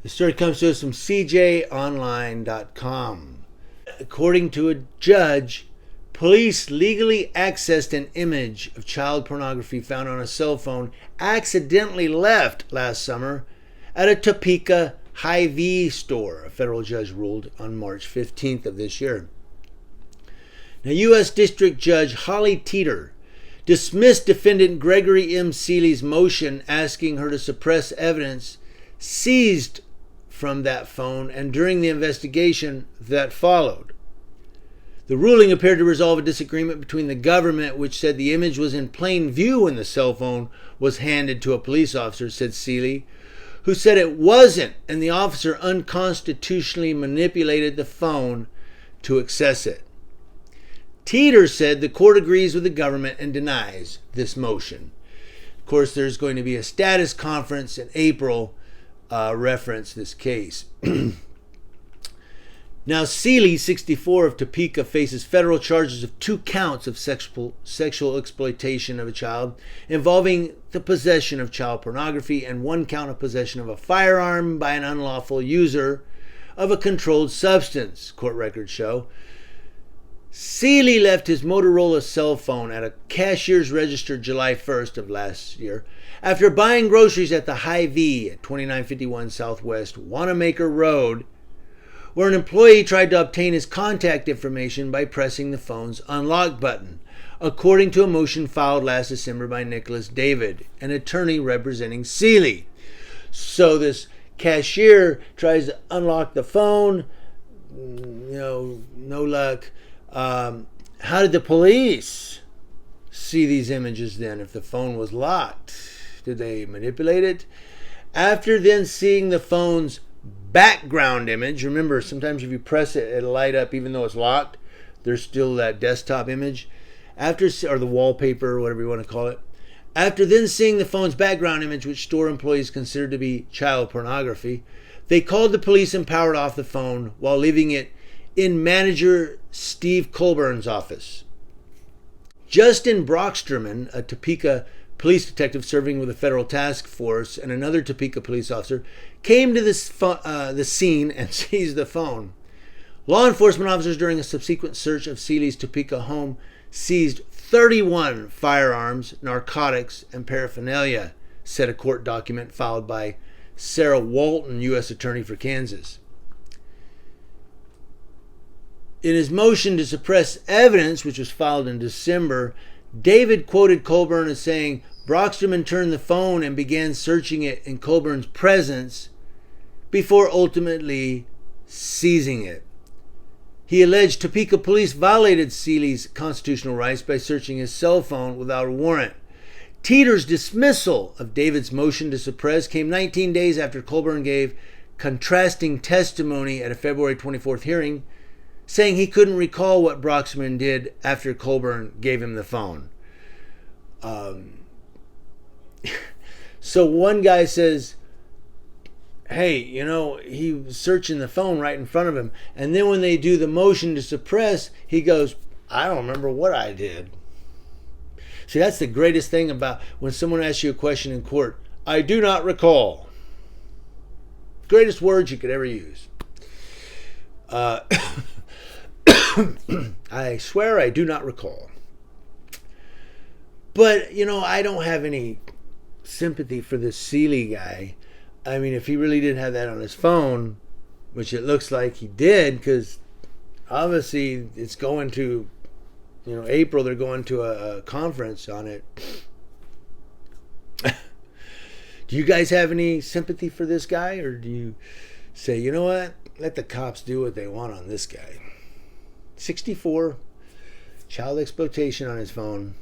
The story comes to us from cjonline.com. According to a judge, police legally accessed an image of child pornography found on a cell phone accidentally left last summer at a Topeka Hy-Vee store, a federal judge ruled on March 15th of this year. Now, U.S. District Judge Holly Teeter dismissed defendant Gregory M. Seeley's motion asking her to suppress evidence seized from that phone and during the investigation that followed. The ruling appeared to resolve a disagreement between the government, which said the image was in plain view when the cell phone was handed to a police officer, said Seeley, who said it wasn't, and the officer unconstitutionally manipulated the phone to access it. Teeter said the court agrees with the government and denies this motion. Of course, there's going to be a status conference in April reference this case. Now, Seeley, 64, of Topeka, faces federal charges of 2 counts of sexual exploitation of a child involving the possession of child pornography and 1 count of possession of a firearm by an unlawful user of a controlled substance, court records show. Seeley left his Motorola cell phone at a cashier's register July 1st of last year after buying groceries at the Hy-Vee at 2951 Southwest Wanamaker Road, where an employee tried to obtain his contact information by pressing the phone's unlock button, according to a motion filed last December by Nicholas David, an attorney representing Seeley. So this cashier tries to unlock the phone, no luck. How did the police see these images then if the phone was locked? Did they manipulate it? After then seeing the phone's background image, remember sometimes if you press it, it'll light up even though it's locked. There's still that desktop image. Or the wallpaper, or whatever you want to call it. After then seeing the phone's background image, which store employees considered to be child pornography, they called the police and powered off the phone while leaving it in manager Steve Colburn's office. Justin Brocksterman, a Topeka police detective serving with a federal task force, and another Topeka police officer, came to the scene and seized the phone. Law enforcement officers, during a subsequent search of Seeley's Topeka home, seized 31 firearms, narcotics, and paraphernalia, said a court document filed by Sarah Walton, U.S. Attorney for Kansas. In his motion to suppress evidence, which was filed in December, David quoted Colburn as saying Brocksterman turned the phone and began searching it in Colburn's presence before ultimately seizing it. He alleged Topeka police violated Seeley's constitutional rights by searching his cell phone without a warrant. Teeter's dismissal of David's motion to suppress came 19 days after Colburn gave contrasting testimony at a February 24th hearing, saying he couldn't recall what Brocksterman did after Colburn gave him the phone. So one guy says, hey, he was searching the phone right in front of him. And then when they do the motion to suppress, he goes, I don't remember what I did. See, that's the greatest thing about when someone asks you a question in court. I do not recall. Greatest words you could ever use. I swear I do not recall. But, I don't have any sympathy for this Seeley guy. I mean, if he really did have that on his phone, which it looks like he did, because obviously it's going to, April, they're going to a conference on it. Do you guys have any sympathy for this guy? Or do you say, you know what? Let the cops do what they want on this guy. 64, child exploitation on his phone.